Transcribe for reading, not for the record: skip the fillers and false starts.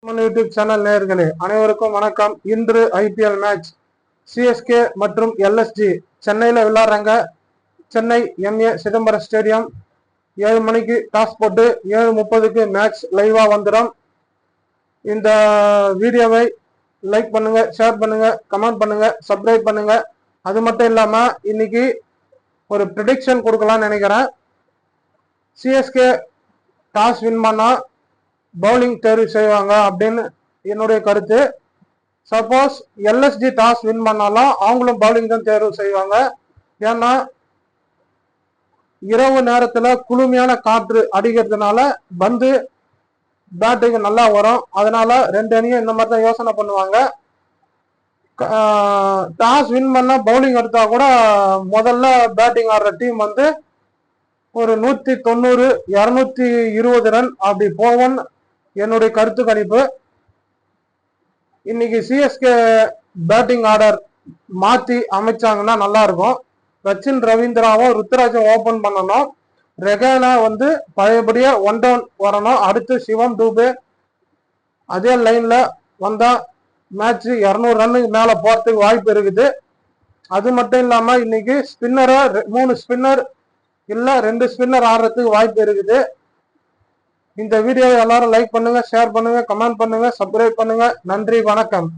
YouTube channel நேயர்களே அனைவருக்கும் வணக்கம். இன்று ஐபிஎல் மேட்ச் சிஎஸ்கே மற்றும் எல்எஸ்ஜி சென்னையில் விளையாடுறாங்க. Chennai MA Chidambaram stadium. 7 மணிக்கு டாஸ் போட்டு 7:30க்கு மேட்ச் லைவா வந்துடும். இந்த வீடியோவை லைக் பண்ணுங்க, ஷேர் பண்ணுங்க, கமெண்ட் பண்ணுங்க, சப்ஸ்கிரைப் பண்ணுங்க. அது மட்டும் இல்லாம இன்னைக்கு ஒரு ப்ரெடிக்ஷன் கொடுக்கலாம்னு நினைக்கிறேன். சிஎஸ்கே டாஸ் வின் பண்ணா பவுலிங் தேர்வு செய்வாங்க அப்படின்னு என்னுடைய கருத்து. சப்போஸ் எல்எஸ்ஜி டாஸ் வின் பண்ணாலும் அவங்களும் பவுலிங் தான் தேர்வு செய்வாங்க. ஏன்னா இரவு நேரத்துல குளுமையான காற்று அடிக்கிறதுனால பந்து பேட்டிங் நல்லா வரும். அதனால ரெண்டு அணியும் இந்த மாதிரி தான் யோசனை பண்ணுவாங்க. டாஸ் வின் பண்ணா பவுலிங் எடுத்தா கூட முதல்ல பேட்டிங் ஆடுற டீம் வந்து ஒரு 190 220 ரன் அப்படி போவோன்னு என்னுடைய கருத்து கணிப்பு. இன்னைக்கு சிஎஸ்கே பேட்டிங் ஆர்டர் மாத்தி அமைச்சாங்கன்னா நல்லா இருக்கும். சச்சின் ரவீந்திராவும் ருத்ராஜும் ஓபன் பண்ணணும். ரெகானா வந்து பழையபடியா 1 டவுன் வரணும். அடுத்து சிவம் டூபே அதே லைன்ல வந்தா மேட்ச் 200 ரன்னுக்கு மேல போறதுக்கு வாய்ப்பு இருக்குது. அது மட்டும் இல்லாம இன்னைக்கு ஸ்பின்னரை 3 ஸ்பின்னர் இல்ல 2 ஸ்பின்னர் ஆடுறதுக்கு வாய்ப்பு இருக்குது. இந்த வீடியோவை எல்லாரும் லைக் பண்ணுங்க, ஷேர் பண்ணுங்க, கமெண்ட் பண்ணுங்க, சப்ஸ்கிரைப் பண்ணுங்க. நன்றி, வணக்கம்.